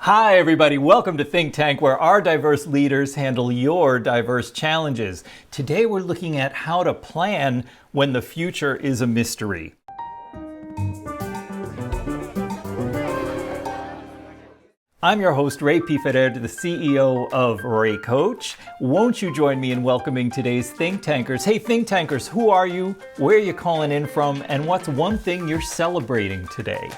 Hi, everybody. Welcome to ThinqTanq, where our diverse leaders handle your diverse challenges. Today, we're looking at how to plan when the future is a mystery. I'm your host, Ray P. Ferrer, the CEO of Ray Coach. Won't you join me in welcoming today's ThinqTanqers? Hey, ThinqTanqers, who are you? Where are you calling in from? And what's one thing you're celebrating today?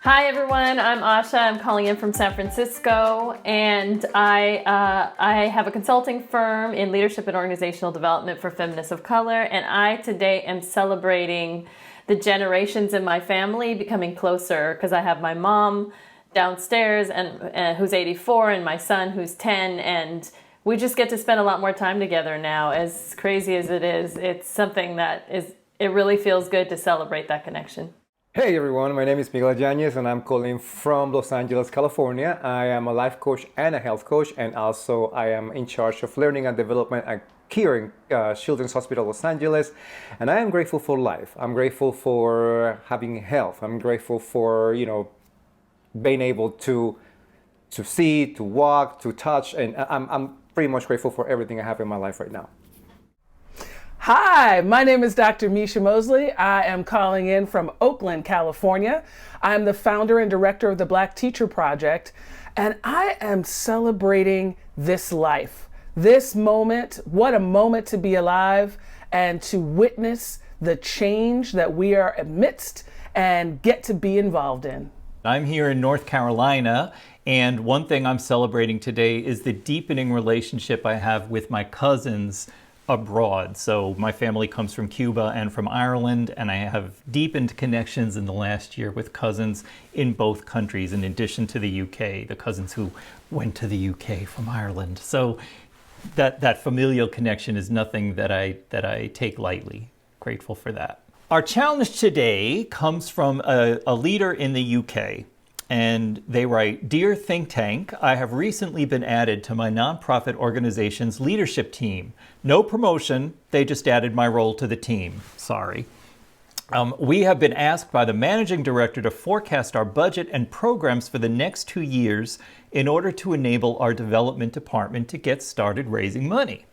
Hi everyone, I'm Asha. I'm calling in from San Francisco, and I have a consulting firm in leadership and organizational development for feminists of color, and I today am celebrating the generations in my family becoming closer because I have my mom downstairs and who's 84 and my son who's 10, and we just get to spend a lot more time together now. As crazy as it is, it's something that it really feels good to celebrate that connection. Hey everyone, my name is Miguel Yanez and I'm calling from Los Angeles, California. I am a life coach and a health coach, and also I am in charge of learning and development at Caring Children's Hospital Los Angeles. And I am grateful for life. I'm grateful for having health. I'm grateful for, being able to see, to walk, to touch, and I'm pretty much grateful for everything I have in my life right now. Hi, my name is Dr. Misha Mosley. I am calling in from Oakland, California. I'm the founder and director of the Black Teacher Project, and I am celebrating this life, this moment. What a moment to be alive and to witness the change that we are amidst and get to be involved in. I'm here in North Carolina, and one thing I'm celebrating today is the deepening relationship I have with my cousins abroad. So my family comes from Cuba and from Ireland, and I have deepened connections in the last year with cousins in both countries, in addition to the UK, the cousins who went to the UK from Ireland. So that familial connection is nothing that I take lightly. Grateful for that. Our challenge today comes from a leader in the UK. And they write, "Dear ThinqTanq, I have recently been added to my nonprofit organization's leadership team. No promotion, they just added my role to the team. Sorry. We have been asked by the managing director to forecast our budget and programs for the next 2 years in order to enable our development department to get started raising money.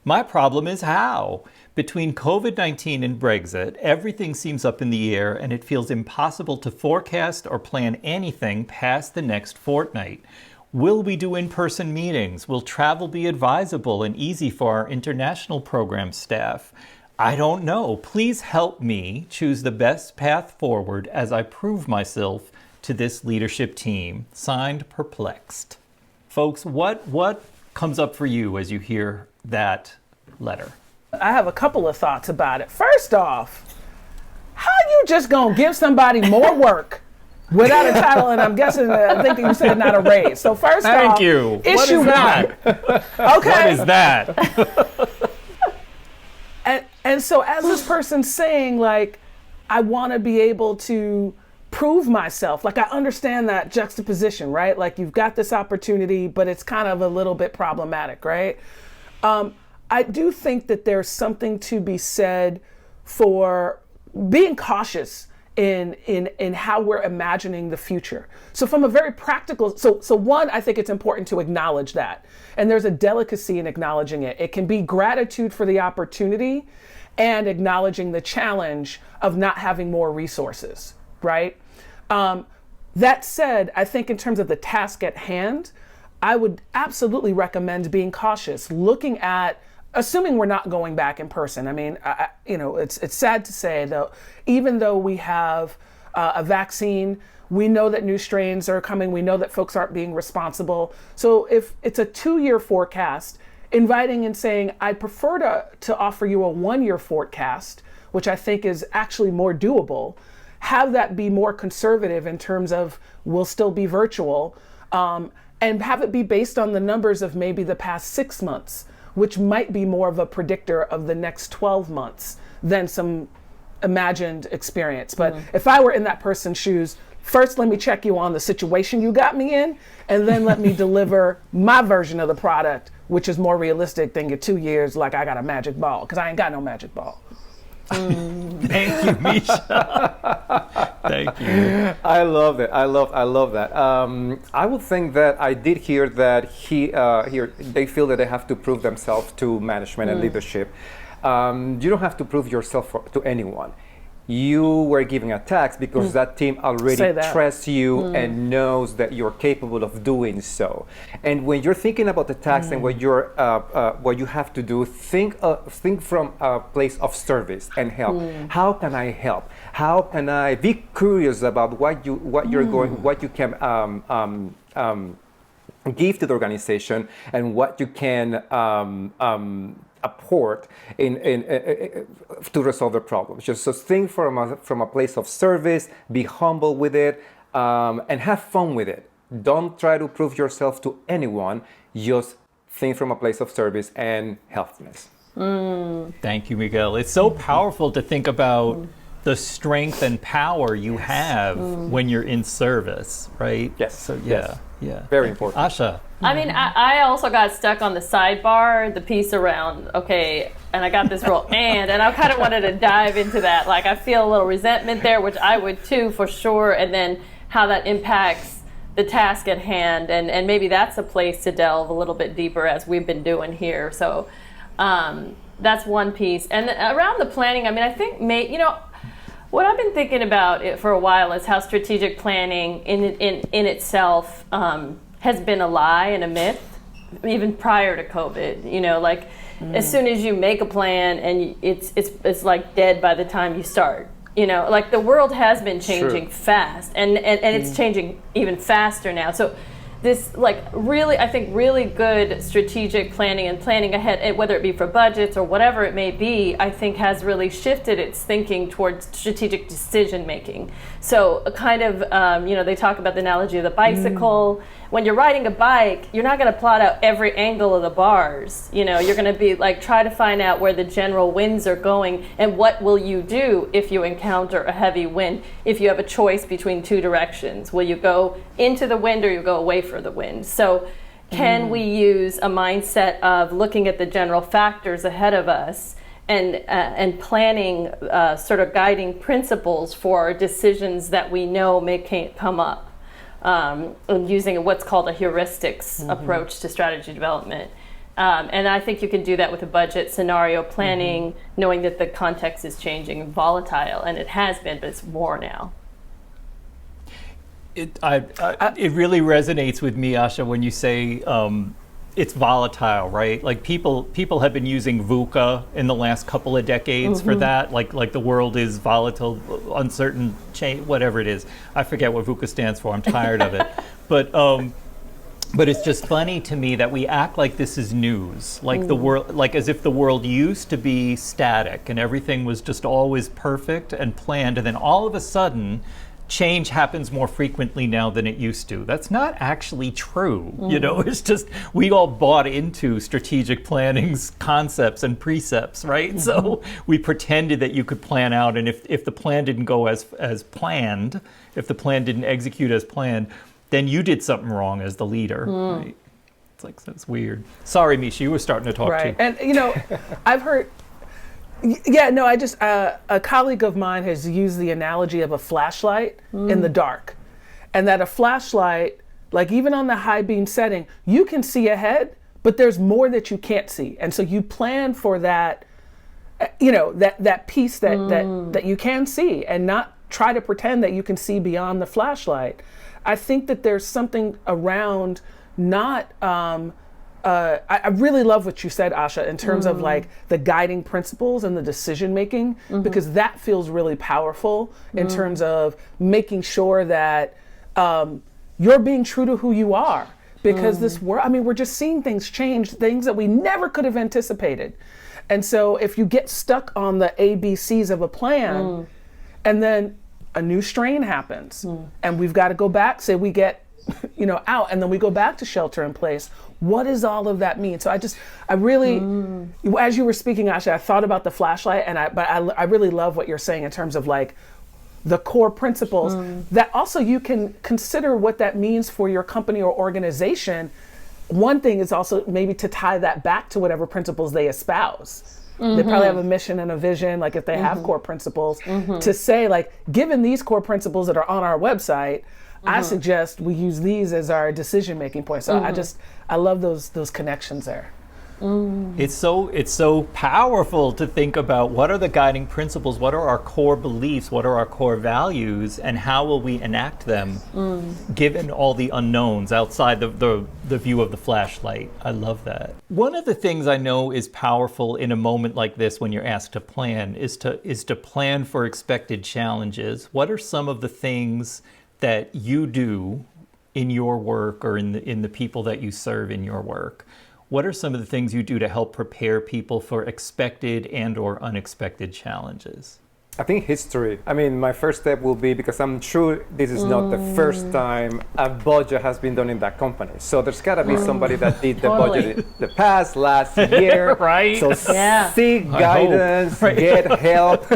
My problem is how? Between COVID-19 and Brexit, everything seems up in the air and it feels impossible to forecast or plan anything past the next fortnight. Will we do in-person meetings? Will travel be advisable and easy for our international program staff? I don't know. Please help me choose the best path forward as I prove myself to this leadership team. Signed, Perplexed." Folks, what comes up for you as you hear that letter? I have a couple of thoughts about it. First off, how you just gonna give somebody more work without a title? And I'm guessing, I think you said not a raise. So first Thank off, you. issue What is that? Okay. What is that? And so as this person's saying, like, I want to be able to prove myself. Like, I understand that juxtaposition, right? Like, you've got this opportunity, but it's kind of a little bit problematic, right? I do think that there's something to be said for being cautious in how we're imagining the future. So from a very practical, so one, I think it's important to acknowledge that. And there's a delicacy in acknowledging it. It can be gratitude for the opportunity and acknowledging the challenge of not having more resources, right? That said, I think in terms of the task at hand, I would absolutely recommend being cautious, looking at, assuming we're not going back in person. I mean, it's sad to say, though, even though we have a vaccine, we know that new strains are coming. We know that folks aren't being responsible. So if it's a 2-year forecast, inviting and saying, I'd prefer to offer you a 1-year forecast, which I think is actually more doable, have that be more conservative in terms of we'll still be virtual, and have it be based on the numbers of maybe the past 6 months, which might be more of a predictor of the next 12 months than some imagined experience. But if I were in that person's shoes, first let me check you on the situation you got me in, and then let me deliver my version of the product, which is more realistic than your 2 years like I got a magic ball, because I ain't got no magic ball. Thank you, Misha. Thank you. I love it. I love that. I would think that I did hear that here they feel that they have to prove themselves to management and leadership. You don't have to prove yourself to anyone. You were giving a task because that team already trusts you and knows that you're capable of doing so. And when you're thinking about the task and what you have to do, think from a place of service and help. How can I help? How can I be curious about what you can give to the organization and what you can apport to resolve the problems. Just so think from a place of service, be humble with it, and have fun with it. Don't try to prove yourself to anyone. Just think from a place of service and helpfulness. Thank you, Miguel. It's so powerful to think about the strength and power you have when you're in service, right? Yes. So yes. Yeah. Very important. Asha. I mean, I also got stuck on the sidebar, the piece around, okay, and I got this role, and I kind of wanted to dive into that. Like, I feel a little resentment there, which I would too, for sure, and then how that impacts the task at hand, and maybe that's a place to delve a little bit deeper as we've been doing here. So that's one piece. And around the planning, I mean, I think, what I've been thinking about it for a while is how strategic planning in itself has been a lie and a myth, even prior to COVID. Like as soon as you make a plan and it's like dead by the time you start. Like the world has been changing fast, and it's changing even faster now. So this I think really good strategic planning and planning ahead, whether it be for budgets or whatever it may be, I think has really shifted its thinking towards strategic decision making. So a kind of, they talk about the analogy of the bicycle. When you're riding a bike, you're not going to plot out every angle of the bars. You're going to be try to find out where the general winds are going and what will you do if you encounter a heavy wind, if you have a choice between two directions. Will you go into the wind or you go away from the wind? So can we use a mindset of looking at the general factors ahead of us and planning sort of guiding principles for decisions that we know may come up? Using what's called a heuristics approach to strategy development. And I think you can do that with a budget scenario planning, knowing that the context is changing and volatile, and it has been, but it's more now. It really resonates with me, Asha, when you say it's volatile, right? Like people have been using VUCA in the last couple of decades for that. Like the world is volatile, uncertain, change, whatever it is. I forget what VUCA stands for. I'm tired of it. But it's just funny to me that we act like this is news, like the world, like as if the world used to be static and everything was just always perfect and planned, and then all of a sudden change happens more frequently now than it used to. That's not actually true. It's just we all bought into strategic planning's concepts and precepts, right? So we pretended that you could plan out, and if the plan didn't go as planned, if the plan didn't execute as planned, then you did something wrong as the leader, right? It's like, that's weird. Sorry, Misha, you were starting to talk too. And I've heard a colleague of mine has used the analogy of a flashlight in the dark. And that a flashlight, like even on the high beam setting, you can see ahead, but there's more that you can't see. And so you plan for that, that piece that you can see, and not try to pretend that you can see beyond the flashlight. I think that there's something around not, I really love what you said, Asha, in terms of like the guiding principles and the decision making, because that feels really powerful in terms of making sure that you're being true to who you are. Because this world, we're just seeing things change, things that we never could have anticipated. And so if you get stuck on the ABCs of a plan, and then a new strain happens, and we've got to go back, say we get out, and then we go back to shelter in place. What does all of that mean? So I really, as you were speaking, Asha, I thought about the flashlight, and I really love what you're saying in terms of like the core principles that also you can consider what that means for your company or organization. One thing is also maybe to tie that back to whatever principles they espouse. They probably have a mission and a vision, like if they have core principles, to say like, given these core principles that are on our website, I suggest we use these as our decision-making point. So I love those connections there. It's so powerful to think about what are the guiding principles, what are our core beliefs, what are our core values, and how will we enact them given all the unknowns outside the view of the flashlight. I love that. One of the things I know is powerful in a moment like this when you're asked to plan is to plan for expected challenges. What are some of the things that you do in your work or in the people that you serve in your work? What are some of the things you do to help prepare people for expected and or unexpected challenges? I think history. I mean, my first step will be, because I'm sure this is not the first time a budget has been done in that company. So there's got to be somebody that did the budget in the last year. Right. So seek guidance, get help.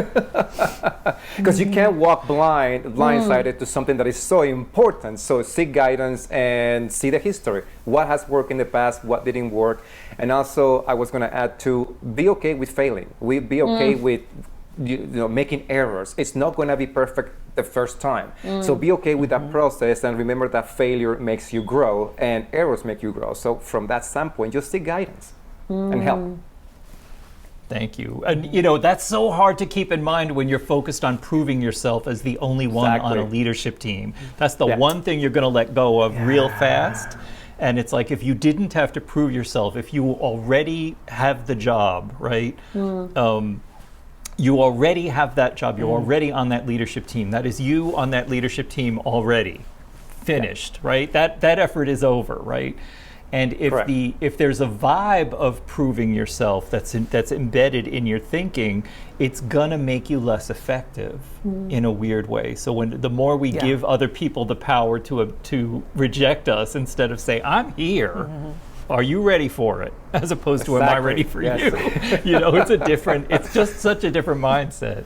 Because you can't walk blindsided to something that is so important. So seek guidance and see the history. What has worked in the past, what didn't work. And also, I was going to add to be okay with failing. Be okay with making errors. It's not going to be perfect the first time. So be okay with that process, and remember that failure makes you grow and errors make you grow. So from that standpoint, just seek guidance and help. Thank you. And that's so hard to keep in mind when you're focused on proving yourself as the only one on a leadership team. That's the one thing you're going to let go of real fast. And it's like, if you didn't have to prove yourself, if you already have the job, right? You already have that job. You're already on that leadership team. That is you on that leadership team already. Finished, right? That effort is over, right? And if there's a vibe of proving yourself that's embedded in your thinking, it's gonna make you less effective in a weird way. So the more we give other people the power to reject us instead of say, I'm here. Are you ready for it? As opposed to, am I ready for you? It's just such a different mindset.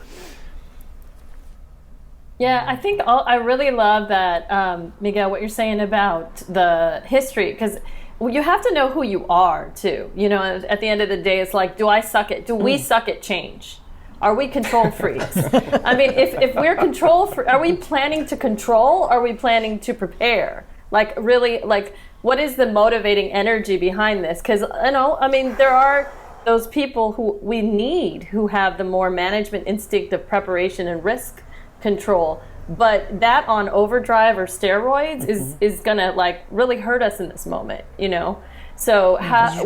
Yeah, I think I really love that, Miguel, what you're saying about the history, because you have to know who you are too. At the end of the day, it's like, do we suck at change? Are we control freaks? I mean, if we're are we planning to control? Or are we planning to prepare? What is the motivating energy behind this? Because, there are those people who we need who have the more management instinct of preparation and risk control. But that on overdrive or steroids is going to really hurt us in this moment, So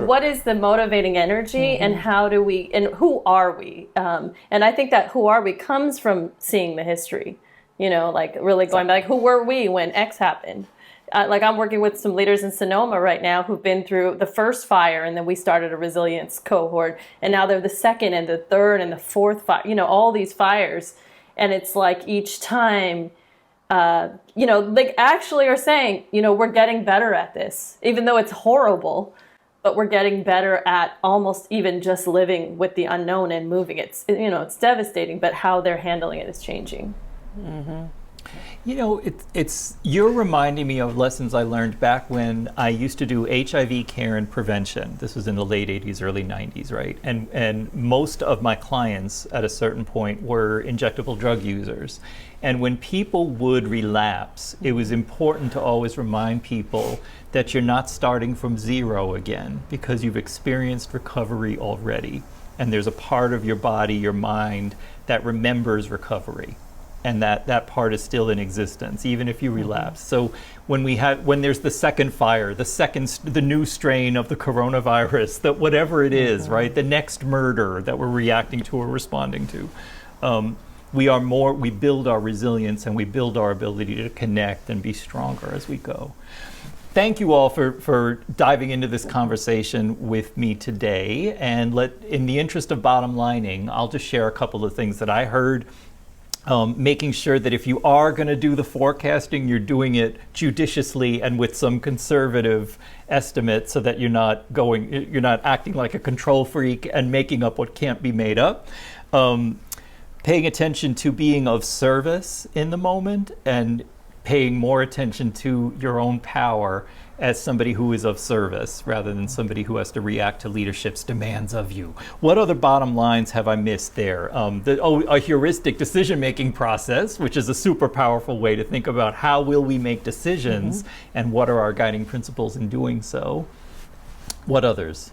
what is the motivating energy and who are we? And I think that who are we comes from seeing the history, really going back, who were we when X happened? I'm working with some leaders in Sonoma right now who've been through the first fire, and then we started a resilience cohort, and now they're the second and the third and the fourth fire, all these fires. And it's like each time, they actually are saying, we're getting better at this, even though it's horrible, but we're getting better at almost even just living with the unknown and moving. It's devastating, but how they're handling it is changing. You're reminding me of lessons I learned back when I used to do HIV care and prevention. This was in the late 80s, early 90s, right? And most of my clients at a certain point were injectable drug users. And when people would relapse, it was important to always remind people that you're not starting from zero again, because you've experienced recovery already. And there's a part of your body, your mind, that remembers recovery. And that part is still in existence, even if you relapse. So when there's the second fire, the new strain of the coronavirus, that whatever it is, right, the next murder that we're reacting to or responding to, we build our resilience and we build our ability to connect and be stronger as we go. Thank you all for diving into this conversation with me today. And in the interest of bottom lining, I'll just share a couple of things that I heard. Making sure that if you are going to do the forecasting, you're doing it judiciously and with some conservative estimates, so that you're not acting like a control freak and making up what can't be made up. Paying attention to being of service in the moment, and paying more attention to your own power as somebody who is of service rather than somebody who has to react to leadership's demands of you. What other bottom lines have I missed there? A heuristic decision-making process, which is a super powerful way to think about how will we make decisions and what are our guiding principles in doing so. What others?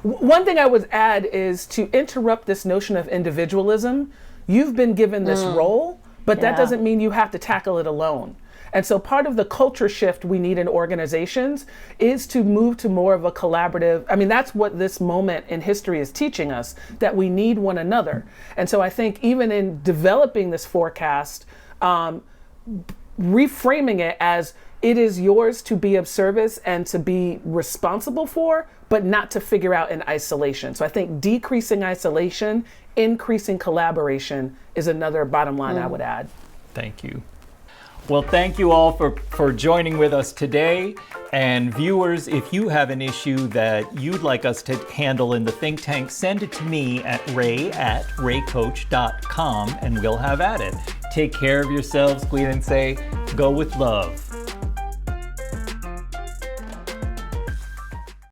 One thing I would add is to interrupt this notion of individualism. You've been given this role, but that doesn't mean you have to tackle it alone. And so part of the culture shift we need in organizations is to move to more of a collaborative. I mean, that's what this moment in history is teaching us, that we need one another. And so I think even in developing this forecast, reframing it as it is yours to be of service and to be responsible for, but not to figure out in isolation. So I think decreasing isolation, increasing collaboration is another bottom line I would add. Thank you. Well, thank you all for joining with us today. And viewers, if you have an issue that you'd like us to handle in the Think Tank, send it to me at ray@raycoach.com and we'll have at it. Take care of yourselves, and say, go with love.